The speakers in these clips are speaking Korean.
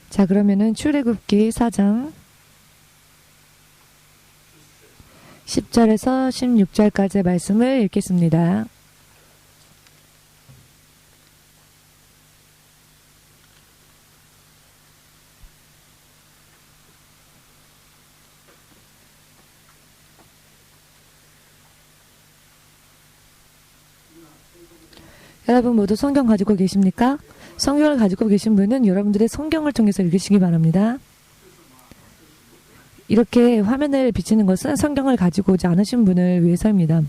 자, 그러면은 출애굽기 4장 10절에서 16절까지의 말씀을 읽겠습니다. 여러분 모두 성경 가지고 계십니까? 성경을 가지고 계신 분은 여러분들의 성경을 통해서 읽으시기 바랍니다. 이렇게 화면을 비치는 것은 성경을 가지고 오지 않으신 분을 위해서입니다.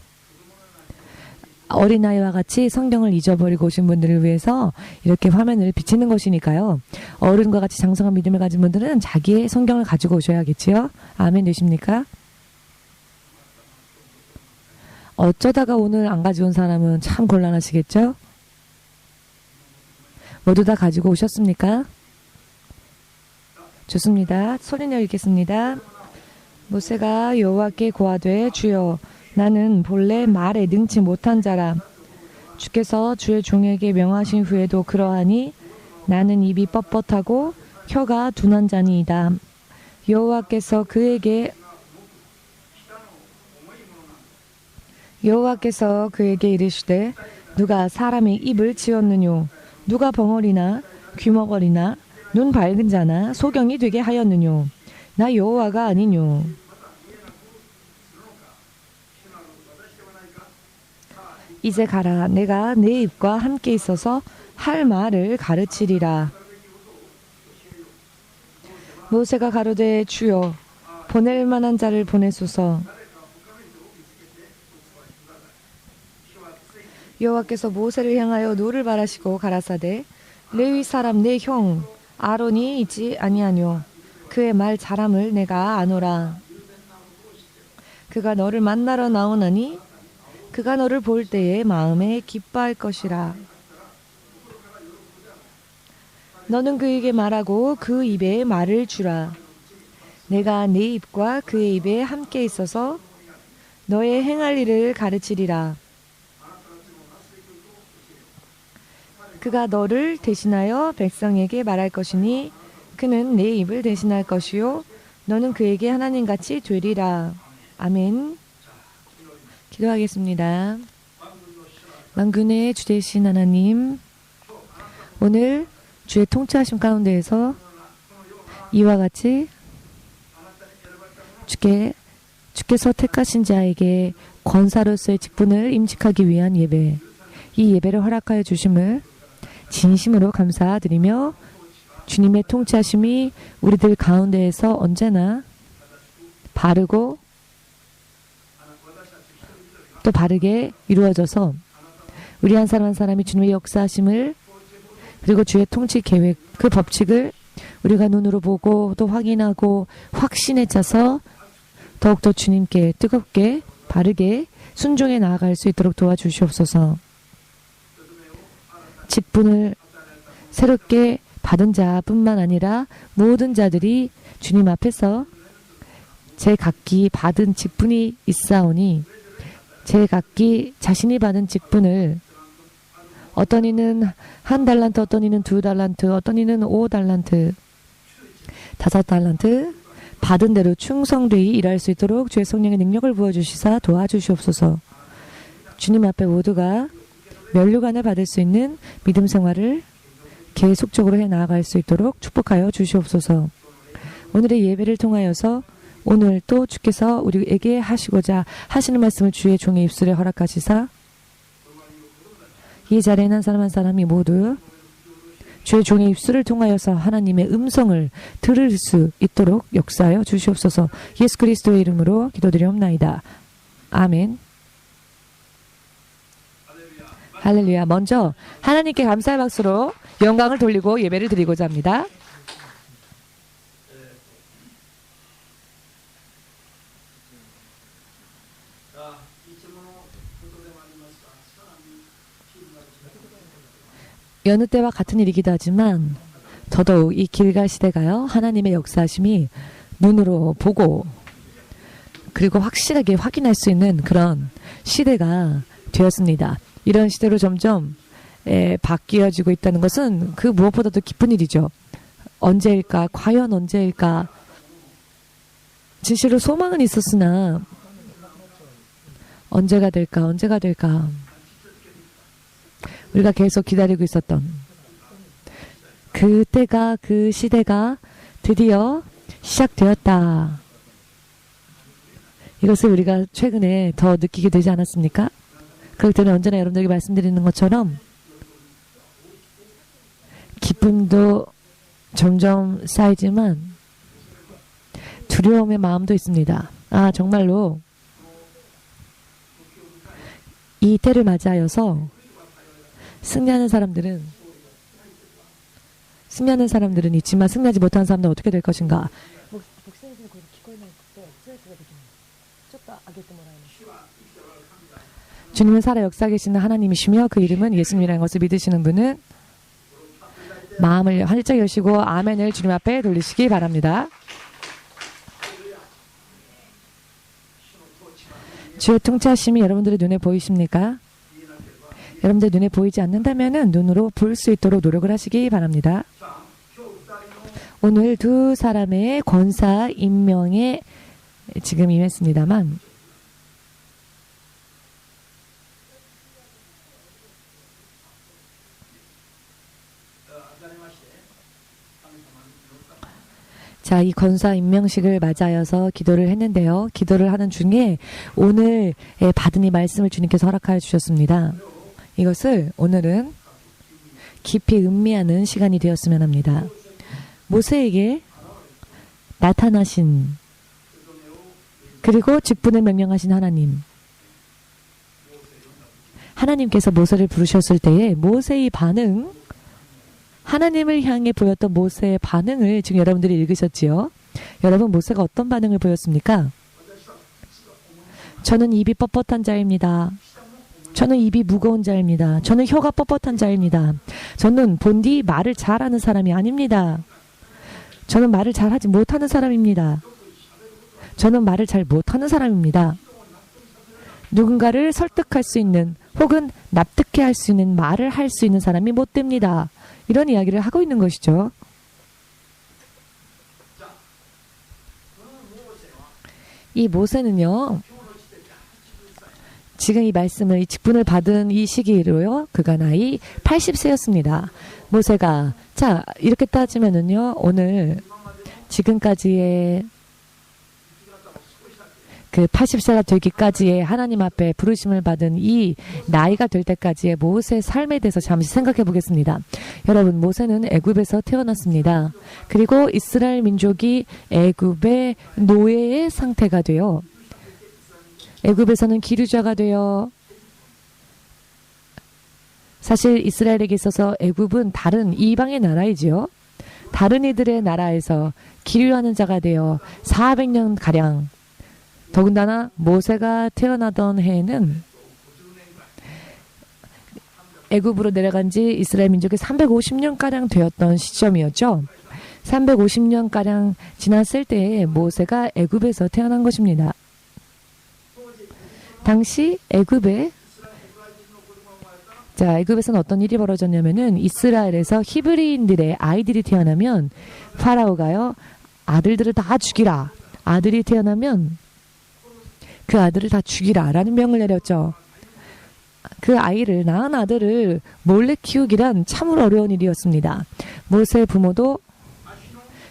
어린아이와 같이 성경을 잊어버리고 오신 분들을 위해서 이렇게 화면을 비치는 것이니까요. 어른과 같이 장성한 믿음을 가진 분들은 자기의 성경을 가지고 오셔야겠지요. 아멘 되십니까? 어쩌다가 오늘 안 가져온 사람은 참 곤란하시겠죠? 모두 다 가지고 오셨습니까? 좋습니다. 소리내어 읽겠습니다. 모세가 여호와께 고하되 주여 나는 본래 말에 능치 못한 자라. 주께서 주의 종에게 명하신 후에도 그러하니 나는 입이 뻣뻣하고 혀가 둔한 자니이다. 여호와께서 그에게 이르시되 누가 사람의 입을 지었느뇨 누가 벙어리나 귀머거리나 눈 밝은 자나 소경이 되게 하였느뇨 나 여호와가 아니뇨. 이제 가라. 내가 내 입과 함께 있어서 할 말을 가르치리라. 모세가 가로되 주여 보낼 만한 자를 보내소서. 여호와께서 모세를 향하여 노를 바라시고 가라사대 레위 사람 내 형 아론이 있지 아니하뇨. 그의 말 잘함을 내가 아노라. 그가 너를 만나러 나오나니 그가 너를 볼 때에 마음에 기뻐할 것이라. 너는 그에게 말하고 그 입에 말을 주라. 내가 내 입과 그의 입에 함께 있어서 너의 행할 일을 가르치리라. 그가 너를 대신하여 백성에게 말할 것이니 그는 내 입을 대신할 것이요 너는 그에게 하나님같이 되리라. 아멘. 기도하겠습니다. 만군의 주 되신 하나님, 오늘 주의 통치하심 가운데에서 이와 같이 주께서 택하신 자에게 권사로서의 직분을 임직하기 위한 예배, 이 예배를 허락하여 주심을 진심으로 감사드리며 주님의 통치하심이 우리들 가운데에서 언제나 바르고 또 바르게 이루어져서 우리 한 사람 한 사람이 주님의 역사하심을 그리고 주의 통치 계획, 그 법칙을 우리가 눈으로 보고 또 확인하고 확신에 차서 더욱더 주님께 뜨겁게 바르게 순종해 나아갈 수 있도록 도와주시옵소서. 직분을 새롭게 받은 자뿐만 아니라 모든 자들이 주님 앞에서 제각기 받은 직분이 있사오니 제각기 자신이 받은 직분을 어떤 이는 1달란트, 어떤 이는 2달란트, 어떤 이는 5달란트, 5달란트 받은 대로 충성되이 일할 수 있도록 주의 성령의 능력을 부어주시사 도와주시옵소서. 주님 앞에 모두가 면류관을 받을 수 있는 믿음 생활을 계속적으로 해 나아갈 수 있도록 축복하여 주시옵소서. 오늘의 예배를 통하여서 오늘 또 주께서 우리에게 하시고자 하시는 말씀을 주의 종의 입술에 허락하시사 이 자리에 한 사람 한 사람이 모두 주의 종의 입술을 통하여서 하나님의 음성을 들을 수 있도록 역사하여 주시옵소서. 예수 그리스도의 이름으로 기도드리옵나이다. 아멘. 할렐루야. 먼저 하나님께 감사의 박수로 영광을 돌리고 예배를 드리고자 합니다. 여느 때와 같은 일이기도 하지만 더더욱 이 길갈 시대가요, 하나님의 역사하심이 눈으로 보고 그리고 확실하게 확인할 수 있는 그런 시대가 되었습니다. 이런 시대로 점점 바뀌어지고 있다는 것은 그 무엇보다도 기쁜 일이죠. 언제일까? 과연 언제일까? 진실로 소망은 있었으나 언제가 될까? 언제가 될까? 우리가 계속 기다리고 있었던 그때가, 그 시대가 드디어 시작되었다. 이것을 우리가 최근에 더 느끼게 되지 않았습니까? 그렇기 때문에 언제나 여러분들에게 말씀드리는 것처럼 기쁨도 점점 쌓이지만 두려움의 마음도 있습니다. 아, 정말로 이 때를 맞이하여서 승리하는 사람들은 있지만 승리하지 못하는 사람들은 어떻게 될 것인가? 주님은 살아 역사 계시는 하나님이시며 그 이름은 예수님이라는 것을 믿으시는 분은 마음을 활짝 여시고 아멘을 주님 앞에 돌리시기 바랍니다. 주의 통치하심이 여러분들의 눈에 보이십니까? 여러분들 눈에 보이지 않는다면 눈으로 볼 수 있도록 노력을 하시기 바랍니다. 오늘 두 사람의 권사 임명에 지금 임했습니다만 자, 이 권사 임명식을 맞이하여서 기도를 했는데요. 기도를 하는 중에 오늘 받은 이 말씀을 주님께서 허락하여 주셨습니다. 이것을 오늘은 깊이 음미하는 시간이 되었으면 합니다. 모세에게 나타나신 그리고 직분을 명령하신 하나님. 하나님께서 모세를 부르셨을 때에 모세의 반응, 하나님을 향해 보였던 모세의 반응을 지금 여러분들이 읽으셨지요? 여러분, 모세가 어떤 반응을 보였습니까? 저는 입이 뻣뻣한 자입니다. 저는 입이 무거운 자입니다. 저는 혀가 뻣뻣한 자입니다. 저는 본디 말을 잘하는 사람이 아닙니다. 저는 말을 잘하지 못하는 사람입니다. 저는 말을 잘 못하는 사람입니다. 누군가를 설득할 수 있는 혹은 납득해 할 수 있는 말을 할 수 있는 사람이 못 됩니다. 이런 이야기를 하고 있는 것이죠. 이 모세는요, 지금 이 말씀을, 이 직분을 받은 이 시기로요, 그가 나이 80세였습니다. 모세가, 자, 이렇게 따지면은요, 오늘 지금까지의 그 80세가 되기까지의 하나님 앞에 부르심을 받은 이 나이가 될 때까지의 모세의 삶에 대해서 잠시 생각해 보겠습니다. 여러분, 모세는 애굽에서 태어났습니다. 그리고 이스라엘 민족이 애굽의 노예의 상태가 되어 애굽에서는 기류자가 되어 사실 이스라엘에게 있어서 애굽은 다른 이방의 나라이지요. 다른 이들의 나라에서 기류하는 자가 되어 400년가량 더군다나 모세가 태어나던 해에는 애굽으로 내려간 지 이스라엘 민족이 350년가량 되었던 시점이었죠. 350년가량 지났을 때에 모세가 애굽에서 태어난 것입니다. 당시 애굽에서는 어떤 일이 벌어졌냐면은 이스라엘에서 히브리인들의 아이들이 태어나면 파라오가요, 아들들을 다 죽이라. 아들이 태어나면 그 아들을 다 죽이라 라는 명을 내렸죠. 그 아이를, 낳은 아들을 몰래 키우기란 참으로 어려운 일이었습니다. 모세의 부모도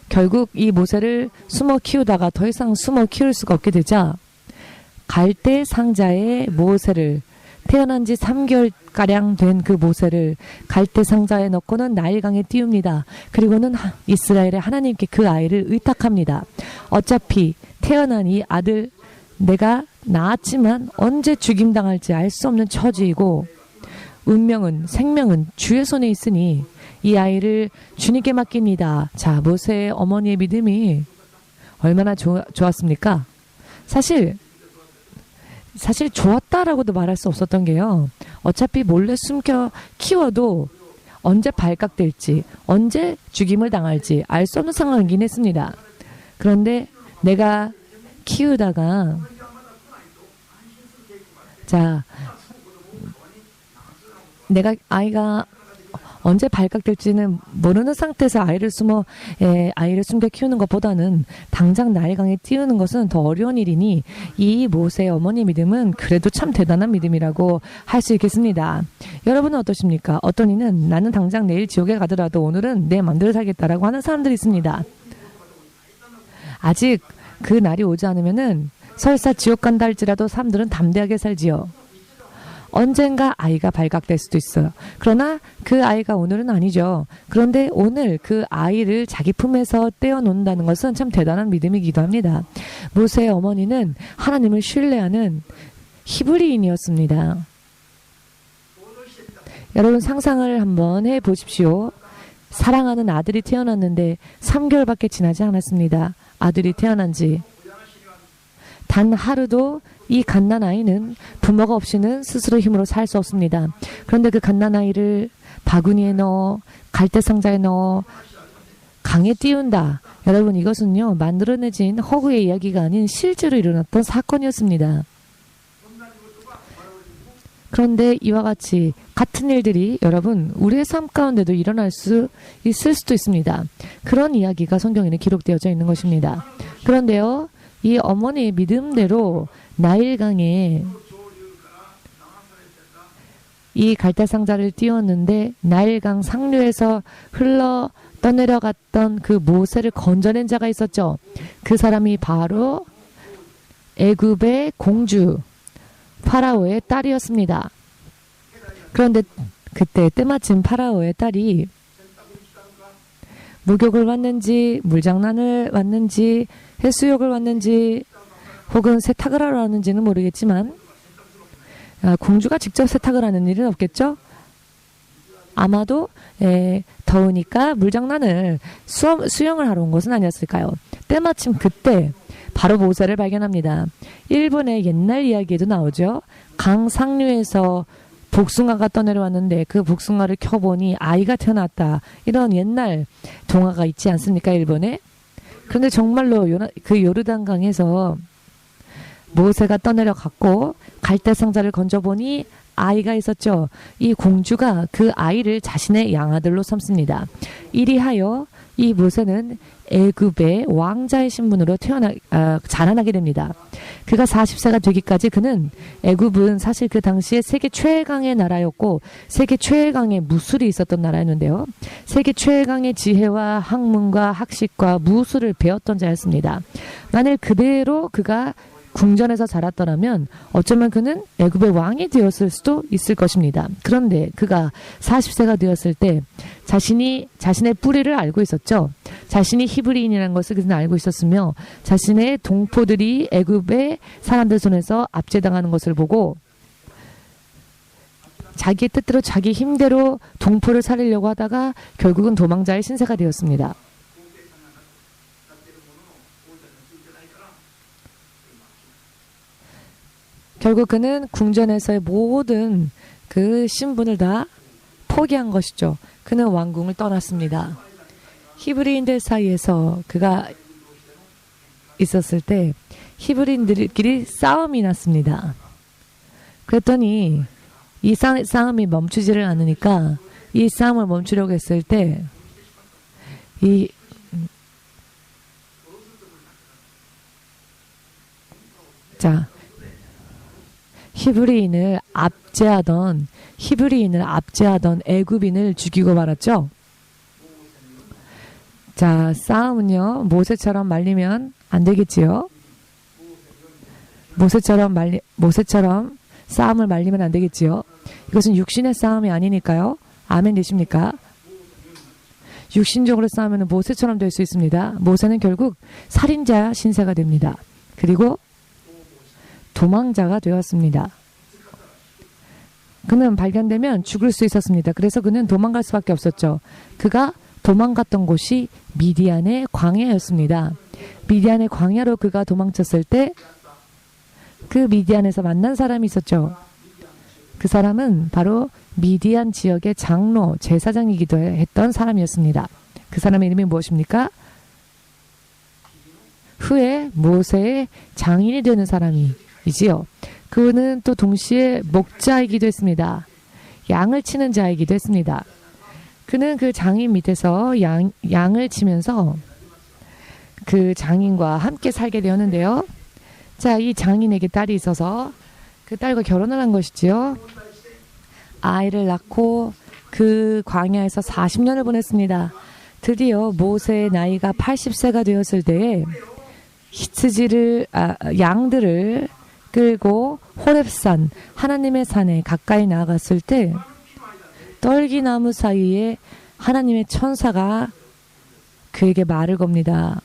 결국 이 모세를 숨어 키우다가 더 이상 숨어 키울 수가 없게 되자 갈대 상자에 모세를, 태어난 지 3개월가량 된 그 모세를 갈대 상자에 넣고는 나일강에 띄웁니다. 그리고는 이스라엘의 하나님께 그 아이를 의탁합니다. 어차피 태어난 이 아들, 내가 낳았지만 언제 죽임당할지 알 수 없는 처지이고 운명은, 생명은 주의 손에 있으니 이 아이를 주님께 맡깁니다. 자, 모세의 어머니의 믿음이 얼마나 좋았습니까? 사실 좋았다라고도 말할 수 없었던 게요. 어차피 몰래 숨겨 키워도 언제 발각될지, 언제 죽임을 당할지 알 수 없는 상황이긴 했습니다. 그런데 내가 키우다가, 자, 내가 아이가 언제 발각될지는 모르는 상태에서 아이를 숨겨 키우는 것보다는 당장 나일강에 띄우는 것은 더 어려운 일이니 이 모세의 어머니 믿음은 그래도 참 대단한 믿음이라고 할 수 있겠습니다. 여러분은 어떠십니까? 어떤 이는 나는 당장 내일 지옥에 가더라도 오늘은 내 맘대로 살겠다라고 하는 사람들이 있습니다. 아직 그 날이 오지 않으면은 설사 지옥 간다 할지라도 사람들은 담대하게 살지요. 언젠가 아이가 발각될 수도 있어요. 그러나 그 아이가 오늘은 아니죠. 그런데 오늘 그 아이를 자기 품에서 떼어놓는다는 것은 참 대단한 믿음이기도 합니다. 모세의 어머니는 하나님을 신뢰하는 히브리인이었습니다. 여러분 상상을 한번 해보십시오. 사랑하는 아들이 태어났는데 3개월밖에 지나지 않았습니다. 아들이 태어난 지. 단 하루도 이 갓난아이는 부모가 없이는 스스로 힘으로 살 수 없습니다. 그런데 그 갓난아이를 바구니에 넣어 갈대상자에 넣어 강에 띄운다. 여러분 이것은요 만들어내진 허구의 이야기가 아닌 실제로 일어났던 사건이었습니다. 그런데 이와 같이 같은 일들이 여러분 우리의 삶 가운데도 일어날 수 있을 수도 있습니다. 그런 이야기가 성경에는 기록되어져 있는 것입니다. 그런데요 이 어머니의 믿음대로 나일강에 이 갈대상자를 띄웠는데 나일강 상류에서 흘러 떠내려갔던 그 모세를 건져낸 자가 있었죠. 그 사람이 바로 애굽의 공주 파라오의 딸이었습니다. 그런데 그때 때마침 파라오의 딸이 목욕을 왔는지 물장난을 왔는지 해수욕을 왔는지 혹은 세탁을 하러 왔는지는 모르겠지만 공주가 직접 세탁을 하는 일은 없겠죠? 아마도 더우니까 물장난을 수영을 하러 온 것은 아니었을까요? 때마침 그때 바로 모세를 발견합니다. 일본의 옛날 이야기에도 나오죠. 강 상류에서 복숭아가 떠내려왔는데 그 복숭아를 켜보니 아이가 태어났다. 이런 옛날 동화가 있지 않습니까? 일본에. 그런데 정말로 그 요르단강에서 모세가 떠내려갔고 갈대상자를 건져보니 아이가 있었죠. 이 공주가 그 아이를 자신의 양아들로 삼습니다. 이리하여 이 모세는 애굽의 왕자의 신분으로 자라나게 됩니다. 그가 40세가 되기까지 그는 애굽은 사실 그 당시에 세계 최강의 나라였고 세계 최강의 무술이 있었던 나라였는데요. 세계 최강의 지혜와 학문과 학식과 무술을 배웠던 자였습니다. 만일 그대로 그가 궁전에서 자랐더라면 어쩌면 그는 애굽의 왕이 되었을 수도 있을 것입니다. 그런데 그가 40세가 되었을 때 자신의 뿌리를 알고 있었죠. 자신이 히브리인이라는 것을 그는 알고 있었으며 자신의 동포들이 애굽의 사람들 손에서 압제당하는 것을 보고 자기의 뜻대로 자기 힘대로 동포를 살리려고 하다가 결국은 도망자의 신세가 되었습니다. 결국 그는 궁전에서의 모든 그 신분을 다 포기한 것이죠. 그는 왕궁을 떠났습니다. 히브리인들 사이에서 그가 있었을 때 히브리인들끼리 싸움이 났습니다. 그랬더니 이 싸움이 멈추지를 않으니까 이 싸움을 멈추려고 했을 때 히브리인을 압제하던 애굽인을 죽이고 말았죠. 자, 싸움은요 모세처럼 말리면 안 되겠지요. 모세처럼 싸움을 말리면 안 되겠지요. 이것은 육신의 싸움이 아니니까요. 아멘 되십니까? 육신적으로 싸우면 모세처럼 될 수 있습니다. 모세는 결국 살인자 신세가 됩니다. 그리고 도망자가 되었습니다. 그는 발견되면 죽을 수 있었습니다. 그래서 그는 도망갈 수밖에 없었죠. 그가 도망갔던 곳이 미디안의 광야였습니다. 미디안의 광야로 그가 도망쳤을 때 그 미디안에서 만난 사람이 있었죠. 그 사람은 바로 미디안 지역의 장로, 제사장이기도 했던 사람이었습니다. 그 사람의 이름이 무엇입니까? 후에 모세의 장인이 되는 사람이지요. 그는 또 동시에 목자이기도 했습니다. 양을 치는 자이기도 했습니다. 그는 그 장인 밑에서 양을 치면서 그 장인과 함께 살게 되었는데요. 자, 이 장인에게 딸이 있어서 그 딸과 결혼을 한 것이지요. 아이를 낳고 그 광야에서 40년을 보냈습니다. 드디어 모세의 나이가 80세가 되었을 때에 양들을 끌고 호렙산 하나님의 산에 가까이 나아갔을 때 떨기나무 사이에 하나님의 천사가 그에게 말을 겁니다.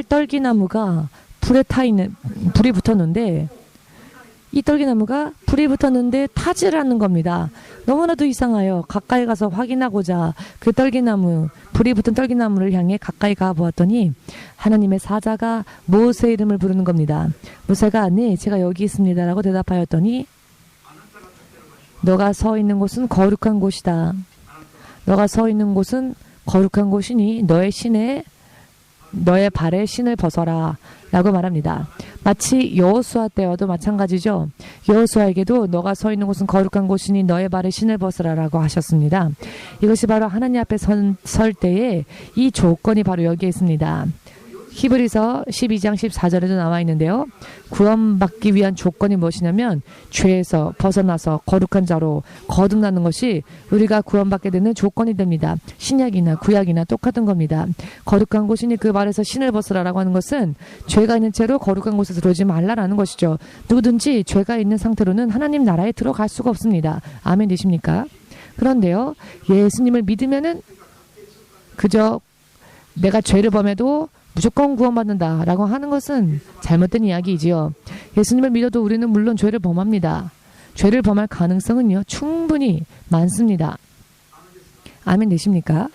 떨기나무가 불이 붙었는데 이 떨기나무가 불이 붙었는데 타지를 않는 겁니다. 너무나도 이상해요. 가까이 가서 확인하고자 그 불이 붙은 떨기나무를 향해 가까이 가보았더니 하나님의 사자가 모세 이름을 부르는 겁니다. 모세가 네, 제가 여기 있습니다 라고 대답하였더니 너가 서 있는 곳은 거룩한 곳이다. 너가 서 있는 곳은 거룩한 곳이니 너의 발에 신을 벗어라 라고 말합니다. 마치 여호수아 때와도 마찬가지죠. 여호수아에게도 너가 서 있는 곳은 거룩한 곳이니 너의 발에 신을 벗어라 라고 하셨습니다. 이것이 바로 하나님 앞에 설 때에 이 조건이 바로 여기에 있습니다. 히브리서 12장 14절에도 나와 있는데요. 구원받기 위한 조건이 무엇이냐면 죄에서 벗어나서 거룩한 자로 거듭나는 것이 우리가 구원받게 되는 조건이 됩니다. 신약이나 구약이나 똑같은 겁니다. 거룩한 곳이니 그 발에서 신을 벗으라라고 하는 것은 죄가 있는 채로 거룩한 곳에 들어오지 말라라는 것이죠. 누구든지 죄가 있는 상태로는 하나님 나라에 들어갈 수가 없습니다. 아멘 되십니까? 그런데요. 예수님을 믿으면은 그저 내가 죄를 범해도 무조건 구원받는다라고 하는 것은 잘못된 이야기이지요. 예수님을 믿어도 우리는 물론 죄를 범합니다. 죄를 범할 가능성은요. 충분히 많습니다. 아멘 되십니까?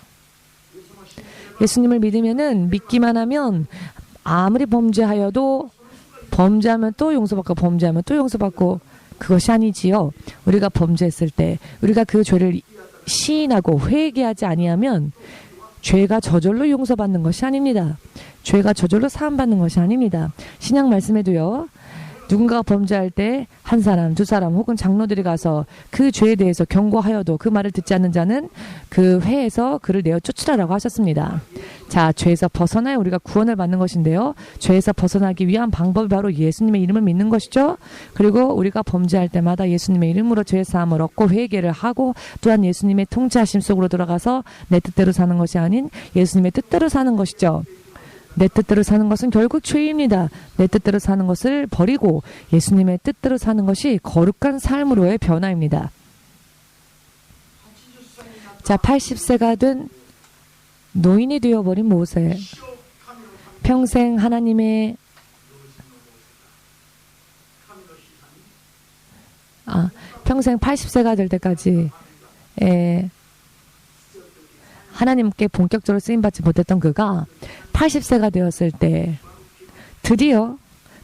예수님을 믿으면은 믿기만 하면 아무리 범죄하여도 범죄하면 또 용서받고 범죄하면 또 용서받고 그것이 아니지요. 우리가 범죄했을 때 우리가 그 죄를 시인하고 회개하지 아니하면 죄가 저절로 용서받는 것이 아닙니다. 죄가 저절로 사함받는 것이 아닙니다. 신약 말씀에도요. 누군가가 범죄할 때 한 사람, 두 사람 혹은 장로들이 가서 그 죄에 대해서 경고하여도 그 말을 듣지 않는 자는 그 회에서 그를 내어 쫓으라라고 하셨습니다. 자, 죄에서 벗어나야 우리가 구원을 받는 것인데요. 죄에서 벗어나기 위한 방법이 바로 예수님의 이름을 믿는 것이죠. 그리고 우리가 범죄할 때마다 예수님의 이름으로 죄 사함을 얻고 회개를 하고 또한 예수님의 통치하심 속으로 들어가서 내 뜻대로 사는 것이 아닌 예수님의 뜻대로 사는 것이죠. 내 뜻대로 사는 것은 결국 죄입니다. 내 뜻대로 사는 것을 버리고 예수님의 뜻대로 사는 것이 거룩한 삶으로의 변화입니다. 자, 80세가 된 노인이 되어버린 모세. 평생 하나님의 평생 80세가 될 때까지 하나님께 본격적으로 쓰임받지 못했던 그가 80세가 되었을 때 드디어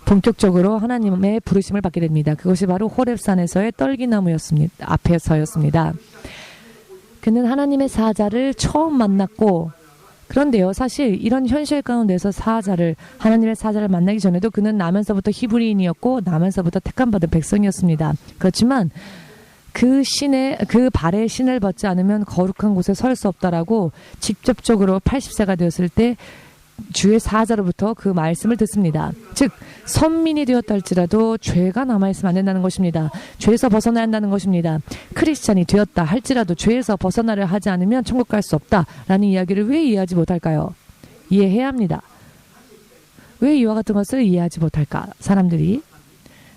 본격적으로 하나님의 부르심을 받게 됩니다. 그것이 바로 호렙산에서의 떨기나무였습니다. 앞에서였습니다. 그는 하나님의 사자를 처음 만났고 그런데요. 사실 이런 현실 가운데서 하나님의 사자를 만나기 전에도 그는 나면서부터 히브리인이었고 나면서부터 택함받은 백성이었습니다. 그렇지만 그 발에 신을 벗지 않으면 거룩한 곳에 설 수 없다라고 직접적으로 80세가 되었을 때 주의 사자로부터 그 말씀을 듣습니다. 즉 선민이 되었다 할지라도 죄가 남아있으면 안 된다는 것입니다. 죄에서 벗어나야 한다는 것입니다. 크리스찬이 되었다 할지라도 죄에서 벗어나려 하지 않으면 천국 갈 수 없다라는 이야기를 왜 이해하지 못할까요? 이해해야 합니다. 왜 이와 같은 것을 이해하지 못할까? 사람들이.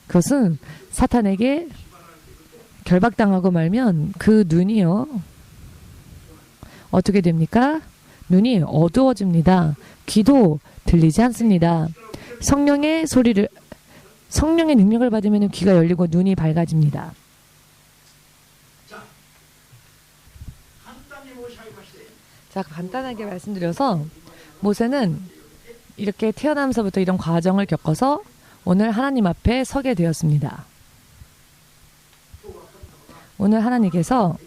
그것은 사탄에게 결박당하고 말면 그 눈이요. 어떻게 됩니까? 눈이 어두워집니다. 귀도 들리지 않습니다. 성령의 능력을 받으면 귀가 열리고 눈이 밝아집니다. 자, 간단하게 말씀드려서 모세는 이렇게 태어나면서부터 이런 과정을 겪어서 오늘 하나님 앞에 서게 되었습니다. 오늘 하나님께서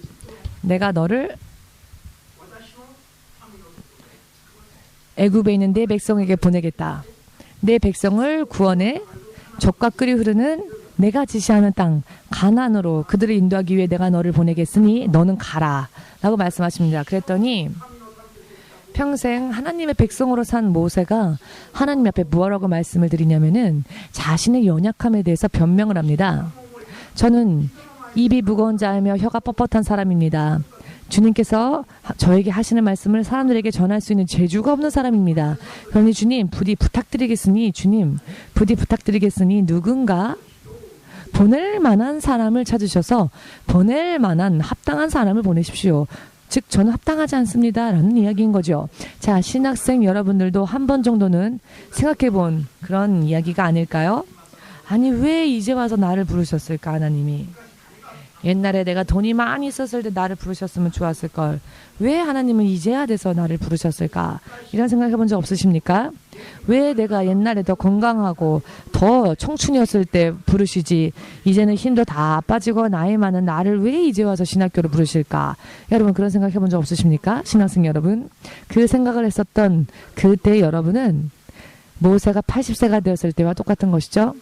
내가 너를 애굽에 있는 내 백성에게 보내겠다. 내 백성을 구원해 젖과 꿀이 흐르는 내가 지시하는 땅 가나안으로 그들을 인도하기 위해 내가 너를 보내겠으니 너는 가라 라고 말씀하십니다. 그랬더니 평생 하나님의 백성으로 산 모세가 하나님 앞에 무엇라고 말씀을 드리냐면은 자신의 연약함에 대해서 변명을 합니다. 저는 입이 무거운 자이며 혀가 뻣뻣한 사람입니다. 주님께서 저에게 하시는 말씀을 사람들에게 전할 수 있는 재주가 없는 사람입니다. 그러니 주님 부디 부탁드리겠으니 누군가 보낼 만한 사람을 찾으셔서 보낼 만한 합당한 사람을 보내십시오. 즉 저는 합당하지 않습니다 라는 이야기인 거죠. 자, 신학생 여러분들도 한 번 정도는 생각해 본 그런 이야기가 아닐까요? 아니 왜 이제 와서 나를 부르셨을까 하나님이. 옛날에 내가 돈이 많이 있었을 때 나를 부르셨으면 좋았을걸. 왜 하나님은 이제야 돼서 나를 부르셨을까? 이런 생각해 본 적 없으십니까? 왜 내가 옛날에 더 건강하고 더 청춘이었을 때 부르시지 이제는 힘도 다 빠지고 나이 많은 나를 왜 이제 와서 신학교로 부르실까? 여러분 그런 생각해 본 적 없으십니까? 신학생 여러분. 그 생각을 했었던 그때 여러분은 모세가 80세가 되었을 때와 똑같은 것이죠.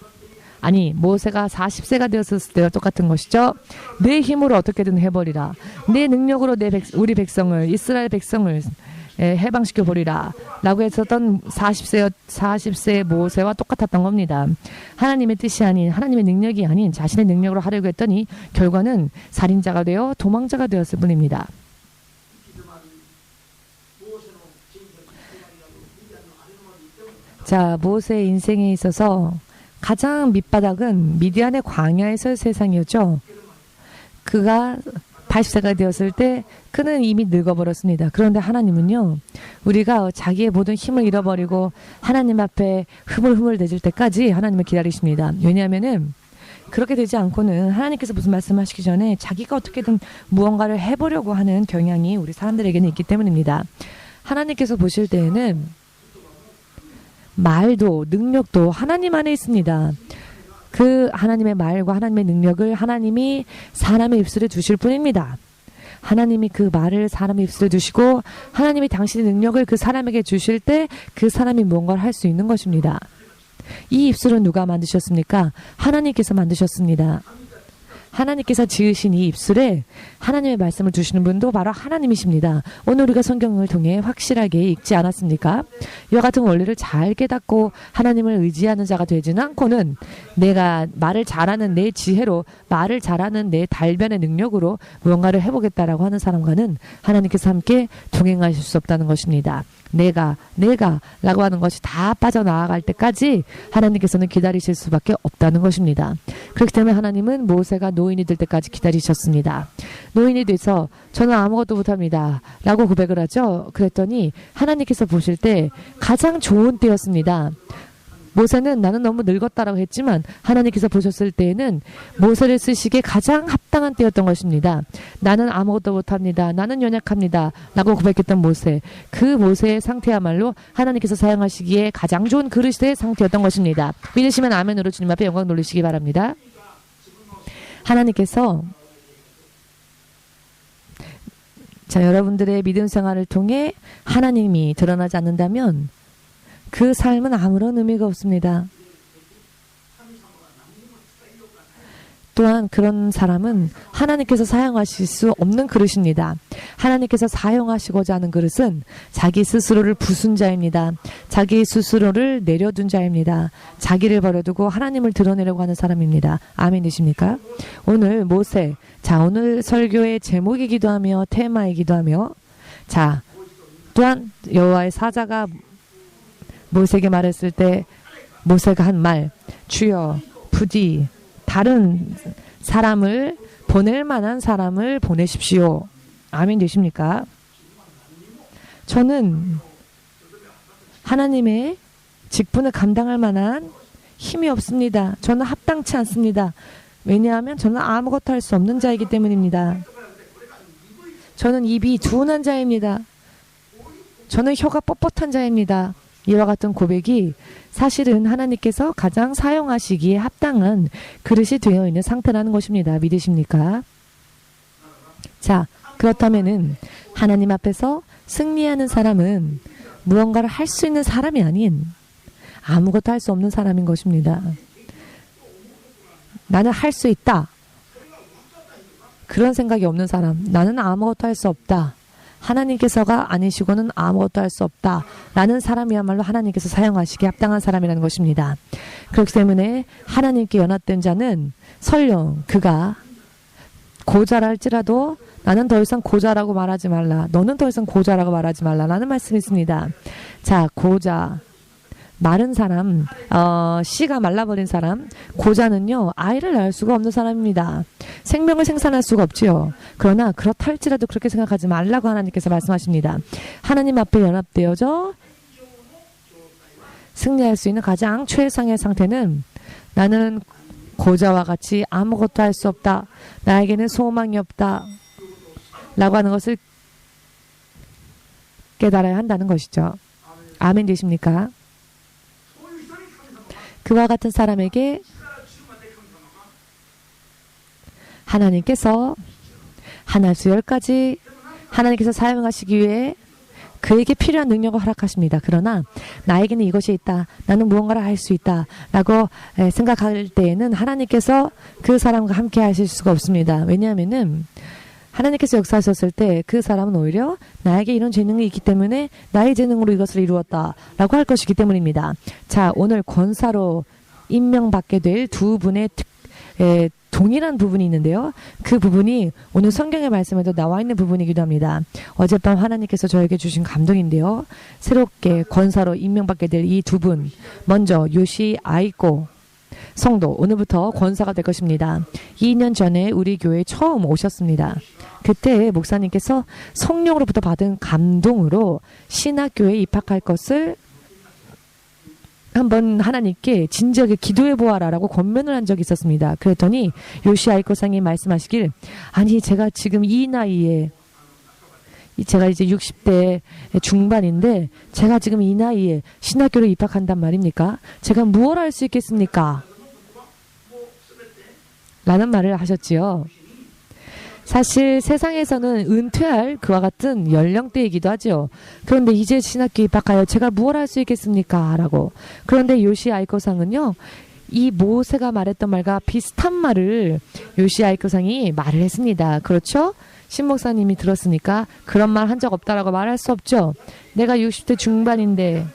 아니 모세가 40세가 되었을 때와 똑같은 것이죠. 내 힘으로 어떻게든 해버리라. 내 능력으로 우리 백성을 이스라엘 백성을 해방시켜 버리라 라고 했었던 40세의 모세와 똑같았던 겁니다. 하나님의 뜻이 아닌 하나님의 능력이 아닌 자신의 능력으로 하려고 했더니 결과는 살인자가 되어 도망자가 되었을 뿐입니다. 자, 모세의 인생에 있어서 가장 밑바닥은 미디안의 광야에서의 세상이었죠. 그가 80세가 되었을 때 그는 이미 늙어버렸습니다. 그런데 하나님은요. 우리가 자기의 모든 힘을 잃어버리고 하나님 앞에 흐물흐물대질 때까지 하나님을 기다리십니다. 왜냐하면은 그렇게 되지 않고는 하나님께서 무슨 말씀하시기 전에 자기가 어떻게든 무언가를 해보려고 하는 경향이 우리 사람들에게는 있기 때문입니다. 하나님께서 보실 때에는 말도 능력도 하나님 안에 있습니다. 그 하나님의 말과 하나님의 능력을 하나님이 사람의 입술에 두실 뿐입니다. 하나님이 그 말을 사람의 입술에 두시고 하나님이 당신의 능력을 그 사람에게 주실 때 그 사람이 무언가를 할 수 있는 것입니다. 이 입술은 누가 만드셨습니까? 하나님께서 만드셨습니다. 하나님께서 지으신 이 입술에 하나님의 말씀을 두시는 분도 바로 하나님이십니다. 오늘 우리가 성경을 통해 확실하게 읽지 않았습니까? 이와 같은 원리를 잘 깨닫고 하나님을 의지하는 자가 되지는 않고는 내가 말을 잘하는 내 지혜로 말을 잘하는 내 달변의 능력으로 무언가를 해보겠다라고 하는 사람과는 하나님께서 함께 동행하실 수 없다는 것입니다. 내가 라고 하는 것이 다 빠져나갈 때까지 하나님께서는 기다리실 수밖에 없다는 것입니다. 그렇기 때문에 하나님은 모세가 노인이 될 때까지 기다리셨습니다. 노인이 돼서 저는 아무것도 못합니다 라고 고백을 하죠. 그랬더니 하나님께서 보실 때 가장 좋은 때였습니다. 모세는 나는 너무 늙었다라고 했지만 하나님께서 보셨을 때에는 모세를 쓰시기에 가장 합당한 때였던 것입니다. 나는 아무것도 못합니다. 나는 연약합니다. 라고 고백했던 모세. 그 모세의 상태야말로 하나님께서 사용하시기에 가장 좋은 그릇의 상태였던 것입니다. 믿으시면 아멘으로 주님 앞에 영광 돌리시기 바랍니다. 하나님께서 자, 여러분들의 믿음 생활을 통해 하나님이 드러나지 않는다면 그 삶은 아무런 의미가 없습니다. 또한 그런 사람은 하나님께서 사용하실 수 없는 그릇입니다. 하나님께서 사용하시고자 하는 그릇은 자기 스스로를 부순 자입니다. 자기 스스로를 내려둔 자입니다. 자기를 버려두고 하나님을 드러내려고 하는 사람입니다. 아멘 되십니까? 오늘 모세, 자 오늘 설교의 제목이기도 하며 테마이기도 하며 자 또한 여호와의 사자가 모세에게 말했을 때 모세가 한 말, 주여 부디 다른 사람을 보낼 만한 사람을 보내십시오. 아멘 되십니까? 저는 하나님의 직분을 감당할 만한 힘이 없습니다. 저는 합당치 않습니다. 왜냐하면 저는 아무것도 할 수 없는 자이기 때문입니다. 저는 입이 둔한 자입니다. 저는 혀가 뻣뻣한 자입니다. 이와 같은 고백이 사실은 하나님께서 가장 사용하시기에 합당한 그릇이 되어 있는 상태라는 것입니다. 믿으십니까? 자, 그렇다면은 하나님 앞에서 승리하는 사람은 무언가를 할 수 있는 사람이 아닌 아무것도 할 수 없는 사람인 것입니다. 나는 할 수 있다. 그런 생각이 없는 사람. 나는 아무것도 할 수 없다. 하나님께서가 아니시고는 아무것도 할 수 없다. 라는 사람이야말로 하나님께서 사용하시기에 합당한 사람이라는 것입니다. 그렇기 때문에 하나님께 연합된 자는 설령 그가 고자랄지라도 나는 더 이상 고자라고 말하지 말라. 너는 더 이상 고자라고 말하지 말라. 라는 말씀이 있습니다. 자, 고자. 마른 사람, 씨가 말라버린 사람, 고자는요, 아이를 낳을 수가 없는 사람입니다. 생명을 생산할 수가 없지요. 그러나 그렇다 할지라도 그렇게 생각하지 말라고 하나님께서 말씀하십니다. 하나님 앞에 연합되어져 승리할 수 있는 가장 최상의 상태는 나는 고자와 같이 아무것도 할 수 없다. 나에게는 소망이 없다. 라고 하는 것을 깨달아야 한다는 것이죠. 아멘 되십니까? 그와 같은 사람에게 하나님께서 하나에서 10가지 하나님께서 사용하시기 위해 그에게 필요한 능력을 허락하십니다. 그러나 나에게는 이것이 있다. 나는 무언가를 할 수 있다. 라고 생각할 때에는 하나님께서 그 사람과 함께 하실 수가 없습니다. 왜냐하면은 하나님께서 역사하셨을 때 그 사람은 오히려 나에게 이런 재능이 있기 때문에 나의 재능으로 이것을 이루었다 라고 할 것이기 때문입니다. 자, 오늘 권사로 임명받게 될 두 분의 동일한 부분이 있는데요. 그 부분이 오늘 성경의 말씀에도 나와 있는 부분이기도 합니다. 어젯밤 하나님께서 저에게 주신 감동인데요. 새롭게 권사로 임명받게 될 이 두 분, 먼저 요시 아이코 성도, 오늘부터 권사가 될 것입니다. 2년 전에 우리 교회에 처음 오셨습니다. 그때 목사님께서 성령으로부터 받은 감동으로 신학교에 입학할 것을 한번 하나님께 진지하게 기도해 보아라라고 권면을 한 적이 있었습니다. 그랬더니 요시아이코상이 말씀하시길, 아니 제가 지금 이 나이에, 제가 이제 60대 중반인데 제가 지금 이 나이에 신학교를 입학한단 말입니까? 제가 무엇을 할 수 있겠습니까? 라는 말을 하셨지요. 사실 세상에서는 은퇴할 그와 같은 연령대이기도 하죠. 그런데 이제 신학교 입학하여 제가 무엇을 할 수 있겠습니까? 라고. 그런데 요시 아이코상은요, 이 모세가 말했던 말과 비슷한 말을 요시 아이코상이 말을 했습니다. 그렇죠? 신목사님이 들었으니까 그런 말 한 적 없다라고 말할 수 없죠. 내가 60대 중반인데,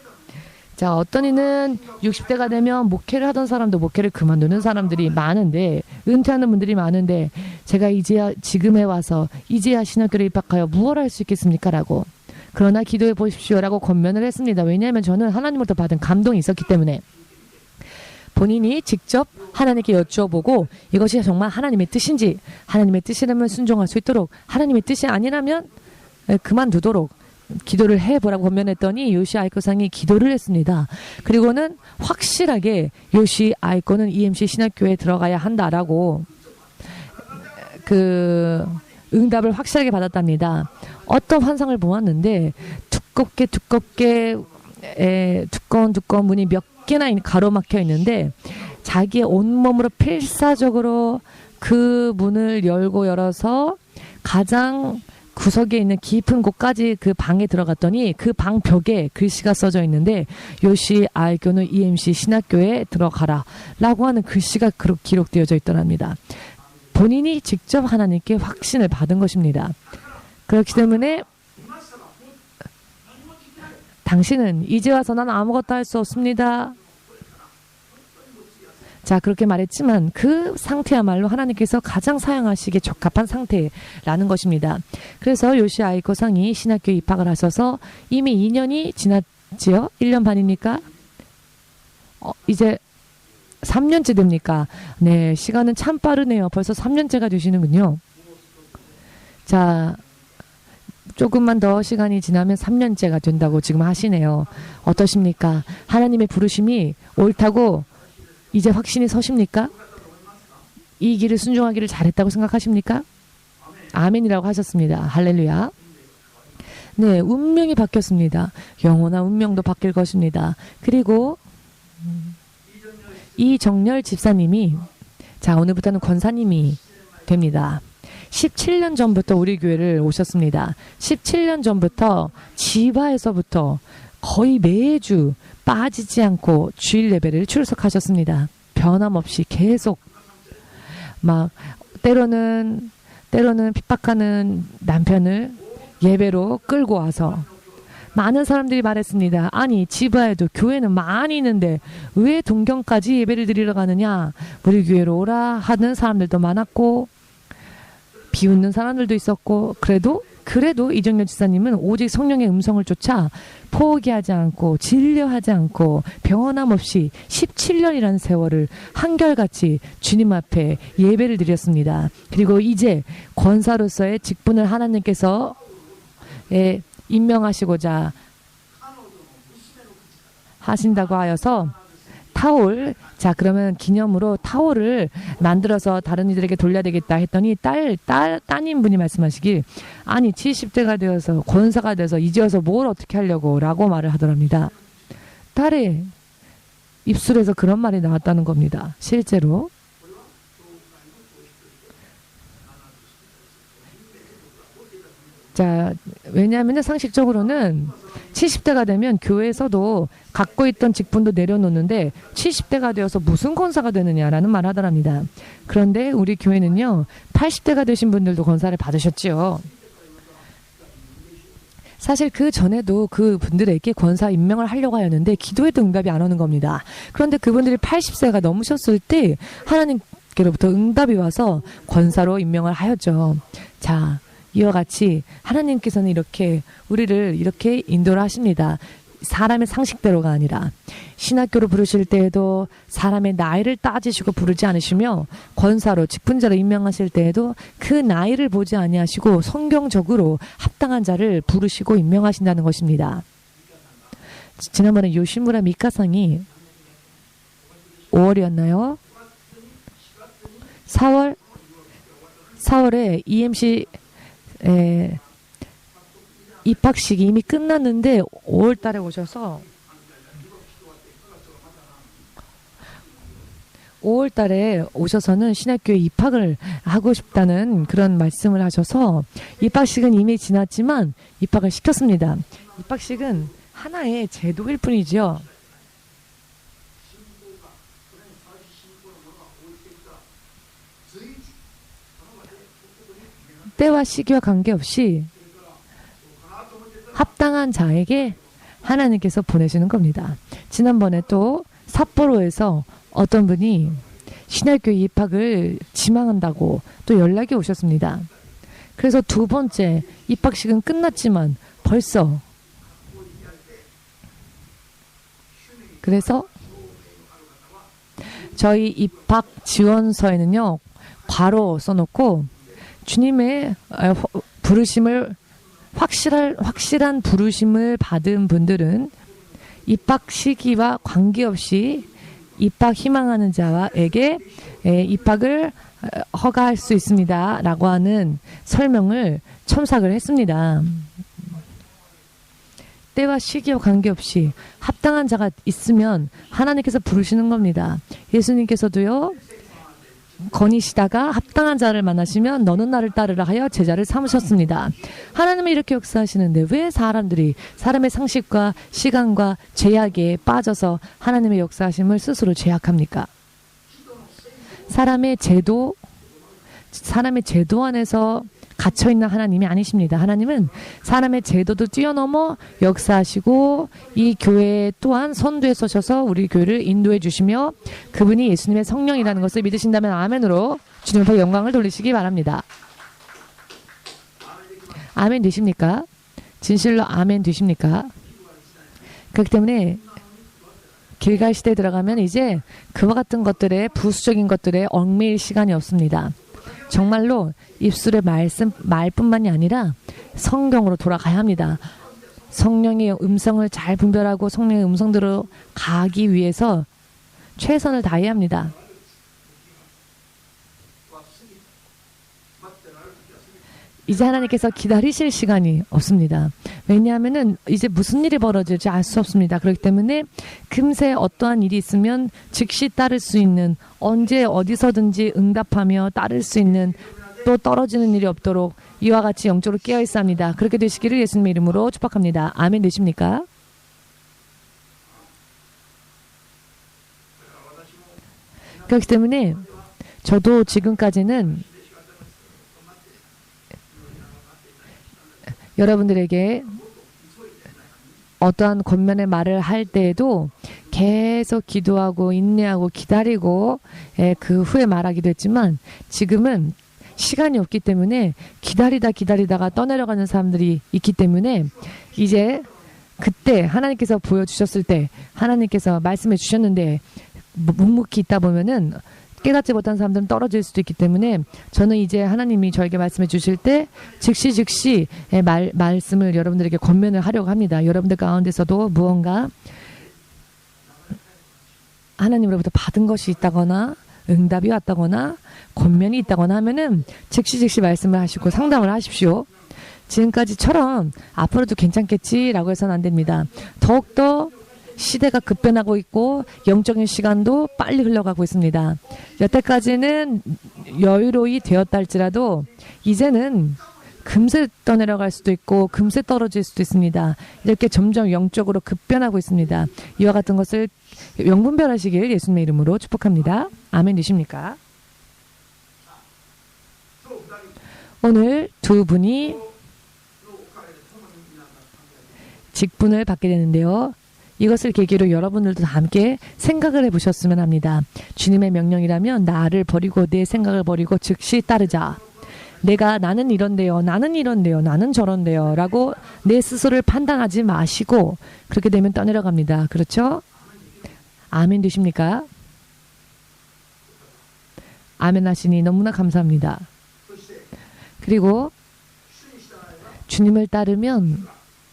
자, 어떤 이는 60대가 되면 목회를 하던 사람도 목회를 그만두는 사람들이 많은데, 은퇴하는 분들이 많은데, 제가 이제야 지금에 와서 이제야 신학교를 입학하여 무엇을 할 수 있겠습니까? 라고. 그러나 기도해 보십시오 라고 권면을 했습니다. 왜냐하면 저는 하나님으로부터 받은 감동이 있었기 때문에. 본인이 직접 하나님께 여쭈어보고 이것이 정말 하나님의 뜻인지, 하나님의 뜻이라면 순종할 수 있도록, 하나님의 뜻이 아니라면 그만두도록 기도를 해보라고 권면했더니 요시 아이코상이 기도를 했습니다. 그리고는 확실하게 요시 아이코는 EMC 신학교에 들어가야 한다라고 그 응답을 확실하게 받았답니다. 어떤 환상을 보았는데 두꺼운 문이 몇 개나 가로막혀 있는데 자기의 온몸으로 필사적으로 그 문을 열고 열어서 가장 구석에 있는 깊은 곳까지 그 방에 들어갔더니 그 방 벽에 글씨가 써져 있는데 요시 아이코는 EMC 신학교에 들어가라 라고 하는 글씨가 기록되어져 있더랍니다. 본인이 직접 하나님께 확신을 받은 것입니다. 그렇기 때문에 당신은 이제 와서 난 아무것도 할 수 없습니다. 자, 그렇게 말했지만 그 상태야말로 하나님께서 가장 사용하시기에 적합한 상태라는 것입니다. 그래서 요시 아이코상이 신학교에 입학을 하셔서 이미 2년이 지났지요? 1년 반입니까? 이제 3년째 됩니까? 네, 시간은 참 빠르네요. 벌써 3년째가 되시는군요. 자, 조금만 더 시간이 지나면 3년째가 된다고 지금 하시네요. 어떠십니까? 하나님의 부르심이 옳다고 이제 확신이 서십니까? 이 길을 순종하기를 잘했다고 생각하십니까? 아멘이라고 하셨습니다. 할렐루야. 네, 운명이 바뀌었습니다. 영원한 운명도 바뀔 것입니다. 그리고 이정렬 집사님이, 자, 오늘부터는 권사님이 됩니다. 17년 전부터 우리 교회를 오셨습니다. 17년 전부터 지바에서부터 거의 매주 빠지지 않고 주일 예배를 출석하셨습니다. 변함없이 계속 막 때로는 핍박하는 남편을 예배로 끌고 와서 많은 사람들이 말했습니다. 아니 지바에도 교회는 많이 있는데 왜 동경까지 예배를 드리러 가느냐. 우리 교회로 오라 하는 사람들도 많았고 비웃는 사람들도 있었고 그래도 이정렬 지사님은 오직 성령의 음성을 쫓아 포기하지 않고 진료하지 않고 변함없이 17년이라는 세월을 한결같이 주님 앞에 예배를 드렸습니다. 그리고 이제 권사로서의 직분을 하나님께서 임명하시고자 하신다고 하여서 타올, 자 그러면 기념으로 타올을 만들어서 다른 이들에게 돌려야 되겠다 했더니 따님분이 말씀하시길 아니 70대가 되어서 권사가 돼서 이제 와서 뭘 어떻게 하려고 라고 말을 하더랍니다. 딸의 입술에서 그런 말이 나왔다는 겁니다. 실제로. 자, 왜냐하면 상식적으로는 70대가 되면 교회에서도 갖고 있던 직분도 내려놓는데 70대가 되어서 무슨 권사가 되느냐라는 말 하더랍니다. 그런데 우리 교회는요. 80대가 되신 분들도 권사를 받으셨지요. 사실 그 전에도 그 분들에게 권사 임명을 하려고 하였는데 기도에도 응답이 안 오는 겁니다. 그런데 그분들이 80세가 넘으셨을 때 하나님께로부터 응답이 와서 권사로 임명을 하였죠. 자, 이와 같이 하나님께서는 이렇게 우리를 이렇게 인도를 하십니다. 사람의 상식대로가 아니라 신학교로 부르실 때에도 사람의 나이를 따지시고 부르지 않으시며 권사로 직분자로 임명하실 때에도 그 나이를 보지 아니하시고 성경적으로 합당한 자를 부르시고 임명하신다는 것입니다. 지난번에 요시무라 미카상이 5월이었나요? 4월에 EMC 입학식이 이미 끝났는데 5월 달에 오셔서 5월 달에 오셔서는 신학교에 입학을 하고 싶다는 그런 말씀을 하셔서 입학식은 이미 지났지만 입학을 시켰습니다. 입학식은 하나의 제도일 뿐이죠. 때와 시기와 관계없이 합당한 자에게 하나님께서 보내시는 겁니다. 지난번에 또 삿포로에서 어떤 분이 신학교 입학을 지망한다고 또 연락이 오셨습니다. 그래서 두 번째 입학식은 끝났지만 벌써 그래서 저희 입학 지원서에는요. 괄호 써놓고 주님의 부르심을 확실한 부르심을 받은 분들은 입학 시기와 관계없이 입학 희망하는 자에게 입학을 허가할 수 있습니다. 라고 하는 설명을 첨삭을 했습니다. 때와 시기와 관계없이 합당한 자가 있으면 하나님께서 부르시는 겁니다. 예수님께서도요. 거니시다가 합당한 자를 만나시면 너는 나를 따르라 하여 제자를 삼으셨습니다. 하나님은 이렇게 역사하시는데 왜 사람의 상식과 시간과 제약에 빠져서 하나님의 역사하심을 스스로 제약합니까? 사람의 제도 안에서 갇혀있는 하나님이 아니십니다. 하나님은 사람의 제도도 뛰어넘어 역사하시고 이 교회 또한 선두에 서셔서 우리 교회를 인도해 주시며 그분이 예수님의 성령이라는 것을 믿으신다면 아멘으로 주님 앞에 영광을 돌리시기 바랍니다. 아멘 되십니까? 진실로 아멘 되십니까? 그렇기 때문에 길갈 시대에 들어가면 이제 그와 같은 것들에 부수적인 것들에 얽매일 시간이 없습니다. 정말로 입술의 말뿐만이 아니라 성경으로 돌아가야 합니다. 성령의 음성을 잘 분별하고 성령의 음성대로 가기 위해서 최선을 다해야 합니다. 이제 하나님께서 기다리실 시간이 없습니다. 왜냐하면은 이제 무슨 일이 벌어질지 알 수 없습니다. 그렇기 때문에 금세 어떠한 일이 있으면 즉시 따를 수 있는 언제 어디서든지 응답하며 따를 수 있는 또 떨어지는 일이 없도록 이와 같이 영적으로 깨어 있어야 합니다. 그렇게 되시기를 예수님의 이름으로 축복합니다. 아멘 되십니까? 그렇기 때문에 저도 지금까지는 여러분들에게 어떠한 권면의 말을 할 때에도 계속 기도하고 인내하고 기다리고 그 후에 말하기도 했지만, 지금은 시간이 없기 때문에 기다리다가 떠내려가는 사람들이 있기 때문에, 이제 그때 하나님께서 보여주셨을 때, 하나님께서 말씀해 주셨는데 묵묵히 있다 보면은 깨닫지 못한 사람들은 떨어질 수도 있기 때문에, 저는 이제 하나님이 저에게 말씀해 주실 때 즉시 말씀을 여러분들에게 권면을 하려고 합니다. 여러분들 가운데서도 무언가 하나님으로부터 받은 것이 있다거나 응답이 왔다거나 권면이 있다거나 하면은 즉시 말씀을 하시고 상담을 하십시오. 지금까지처럼 앞으로도 괜찮겠지라고 해서는 안 됩니다. 더욱더 시대가 급변하고 있고 영적인 시간도 빨리 흘러가고 있습니다. 여태까지는 여유로이 되었다 할지라도 이제는 금세 떠내려갈 수도 있고 금세 떨어질 수도 있습니다. 이렇게 점점 영적으로 급변하고 있습니다. 이와 같은 것을 영분별하시길 예수님의 이름으로 축복합니다. 아멘 되십니까? 오늘 두 분이 직분을 받게 되는데요. 이것을 계기로 여러분들도 함께 생각을 해보셨으면 합니다. 주님의 명령이라면 나를 버리고 내 생각을 버리고 즉시 따르자. 나는 이런데요, 나는 저런데요 라고 내 스스로를 판단하지 마시고, 그렇게 되면 떠내려갑니다. 그렇죠? 아멘 되십니까? 아멘 하시니 너무나 감사합니다. 그리고 주님을 따르면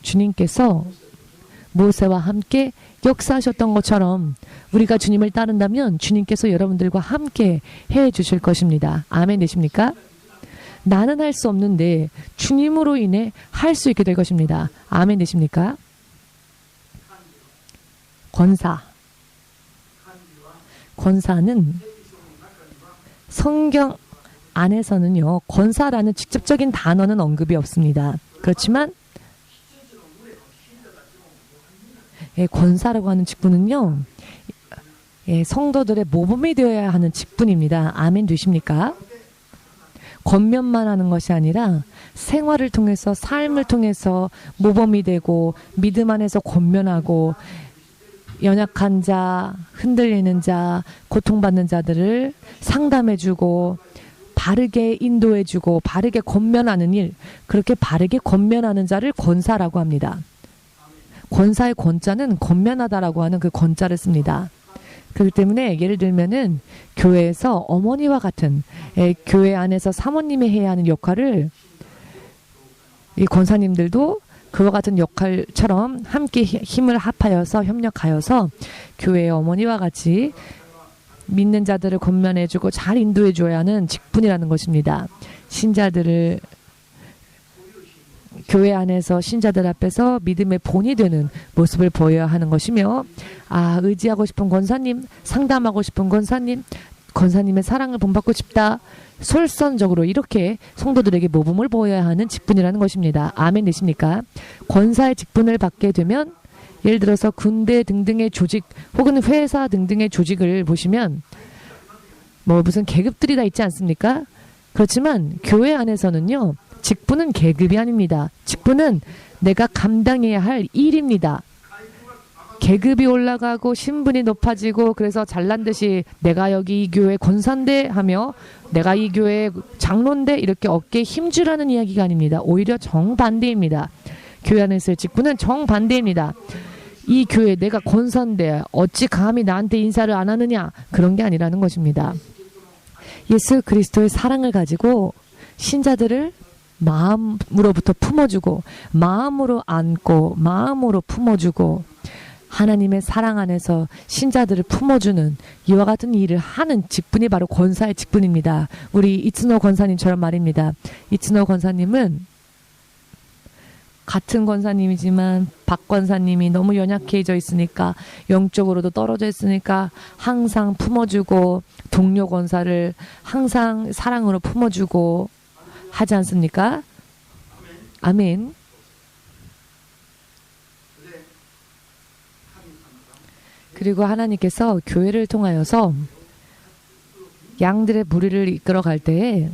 주님께서 모세와 함께 역사하셨던 것처럼 우리가 주님을 따른다면 주님께서 여러분들과 함께 해 주실 것입니다. 아멘 되십니까? 나는 할 수 없는데 주님으로 인해 할 수 있게 될 것입니다. 아멘 되십니까? 권사는 성경 안에서는요, 권사라는 직접적인 단어는 언급이 없습니다. 그렇지만 권사라고 하는 직분은요, 성도들의 모범이 되어야 하는 직분입니다. 아멘 되십니까? 권면만 하는 것이 아니라 생활을 통해서, 삶을 통해서 모범이 되고 믿음 안에서 권면하고 연약한 자, 흔들리는 자, 고통받는 자들을 상담해주고 바르게 인도해주고 바르게 권면하는 일, 그렇게 바르게 권면하는 자를 권사라고 합니다. 권사의 권자는 권면하다라고 하는 그 권자를 씁니다. 그렇기 때문에 예를 들면은 교회에서 어머니와 같은 교회 안에서 사모님이 해야 하는 역할을 이 권사님들도 그와 같은 역할처럼 함께 힘을 합하여서 협력하여서 교회의 어머니와 같이 믿는 자들을 권면해주고 잘 인도해줘야 하는 직분이라는 것입니다. 신자들을 교회 안에서 신자들 앞에서 믿음의 본이 되는 모습을 보여야 하는 것이며, 의지하고 싶은 권사님, 상담하고 싶은 권사님, 권사님의 사랑을 본받고 싶다, 솔선적으로 이렇게 성도들에게 모범을 보여야 하는 직분이라는 것입니다. 아멘 되십니까? 권사의 직분을 받게 되면, 예를 들어서 군대 등등의 조직 혹은 회사 등등의 조직을 보시면 무슨 계급들이 다 있지 않습니까? 그렇지만 교회 안에서는요, 직분은 계급이 아닙니다. 직분은 내가 감당해야 할 일입니다. 계급이 올라가고 신분이 높아지고 그래서 잘난 듯이 내가 여기 이 교회 권사인데 하며 내가 이 교회 장로인데 이렇게 어깨에 힘주라는 이야기가 아닙니다. 오히려 정반대입니다. 교회 안에서의 직분은 정반대입니다. 이 교회 내가 권사인데 어찌 감히 나한테 인사를 안 하느냐, 그런 게 아니라는 것입니다. 예수 그리스도의 사랑을 가지고 신자들을 마음으로부터 품어주고 마음으로 안고 마음으로 품어주고 하나님의 사랑 안에서 신자들을 품어주는 이와 같은 일을 하는 직분이 바로 권사의 직분입니다. 우리 이츠노 권사님처럼 말입니다. 이츠노 권사님은 같은 권사님이지만 박 권사님이 너무 연약해져 있으니까, 영적으로도 떨어져 있으니까 항상 품어주고 동료 권사를 항상 사랑으로 품어주고 하지 않습니까? 아멘. 그리고 하나님께서 교회를 통하여서 양들의 무리를 이끌어갈 때에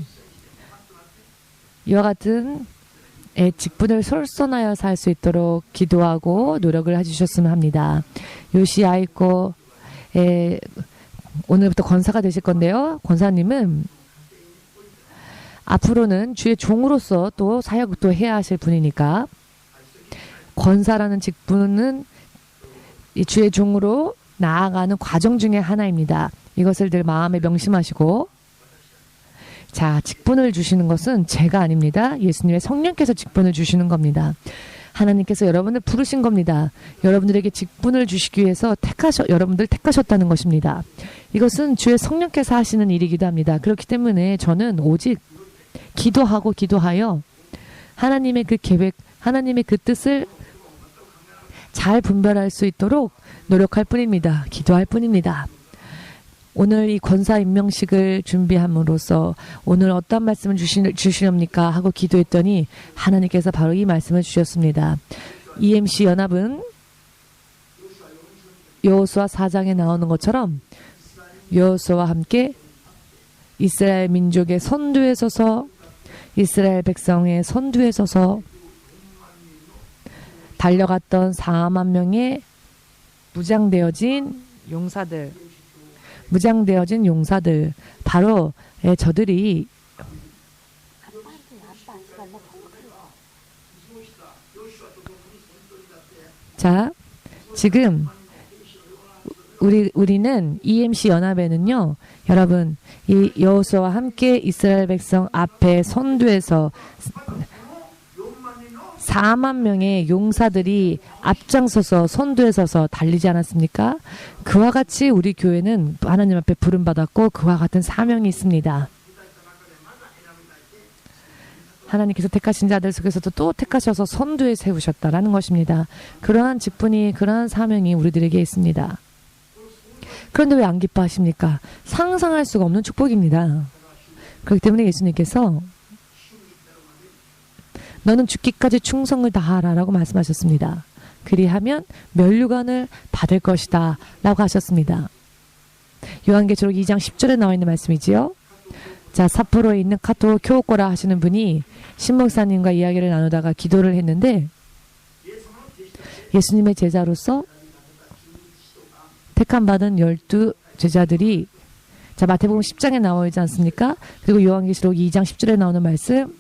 이와 같은 직분을 솔선하여 살 수 있도록 기도하고 노력을 해주셨으면 합니다. 요시야이코 오늘부터 권사가 되실 건데요. 권사님은 앞으로는 주의 종으로서 또 사역도 해야 하실 분이니까 권사라는 직분은 이 주의 종으로 나아가는 과정 중에 하나입니다. 이것을 늘 마음에 명심하시고, 자, 직분을 주시는 것은 제가 아닙니다. 예수님의 성령께서 직분을 주시는 겁니다. 하나님께서 여러분을 부르신 겁니다. 여러분들에게 직분을 주시기 위해서 여러분들 택하셨다는 것입니다. 이것은 주의 성령께서 하시는 일이기도 합니다. 그렇기 때문에 저는 오직 기도하여 하나님의 그 계획, 하나님의 그 뜻을 잘 분별할 수 있도록 노력할 뿐입니다. 기도할 뿐입니다. 오늘 이 권사 임명식을 준비함으로써 오늘 어떤 말씀을 주시렵니까 하고 기도했더니 하나님께서 바로 이 말씀을 주셨습니다. EMC 연합은 여호수아 4장에 나오는 것처럼 여호수아와 함께 이스라엘 민족의 선두에 서서, 이스라엘 백성의 선두에 서서 달려갔던 4만 명의 무장되어진 용사들, 바로 저들이 자, 지금 우리는 EMC 연합에는요, 여러분, 이 여호수아와 함께 이스라엘 백성 앞에 선두에서 4만 명의 용사들이 앞장서서 선두에 서서 달리지 않았습니까? 그와 같이 우리 교회는 하나님 앞에 부름받았고 그와 같은 사명이 있습니다. 하나님께서 택하신 자들 속에서도 또 택하셔서 선두에 세우셨다라는 것입니다. 그러한 직분이, 그러한 사명이 우리들에게 있습니다. 그런데 왜 안 기뻐하십니까? 상상할 수가 없는 축복입니다. 그렇기 때문에 예수님께서 너는 죽기까지 충성을 다하라 라고 말씀하셨습니다. 그리하면 면류관을 받을 것이다 라고 하셨습니다. 요한계시록 2장 10절에 나와 있는 말씀이지요. 자, 삿포로에 있는 카토 교오코라 하시는 분이 신목사님과 이야기를 나누다가 기도를 했는데, 예수님의 제자로서 택함받은 12 제자들이, 자, 마태복음 10장에 나와 있지 않습니까? 그리고 요한계시록 2장 10절에 나오는 말씀,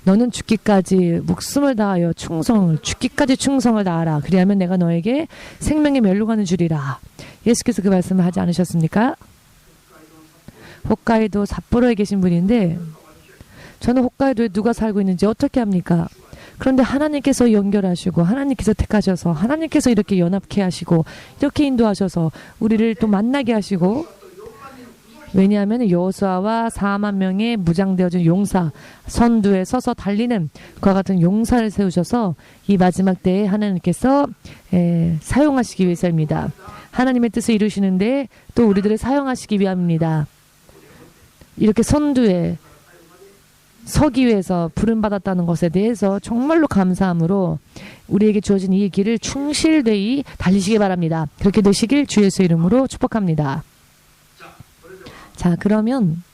너는 죽기까지 목숨을 다하여 죽기까지 충성을 다하라. 그리하면 내가 너에게 생명의 면류관을 주리라. 예수께서 그 말씀을 하지 않으셨습니까? 홋카이도 삿포로에 계신 분인데, 저는 홋카이도에 누가 살고 있는지 어떻게 합니까? 그런데 하나님께서 연결하시고, 하나님께서 택하셔서, 하나님께서 이렇게 연합케 하시고, 이렇게 인도하셔서 우리를 또 만나게 하시고, 왜냐하면 여호수아와 4만 명의 무장되어진 용사, 선두에 서서 달리는 그와 같은 용사를 세우셔서 이 마지막 때에 하나님께서 사용하시기 위해서입니다. 하나님의 뜻을 이루시는데 또 우리들을 사용하시기 위함입니다. 이렇게 선두에 서기 위해서 부름받았다는 것에 대해서 정말로 감사함으로 우리에게 주어진 이 길을 충실되이 달리시기 바랍니다. 그렇게 되시길 주 예수의 이름으로 축복합니다. 자, 그러면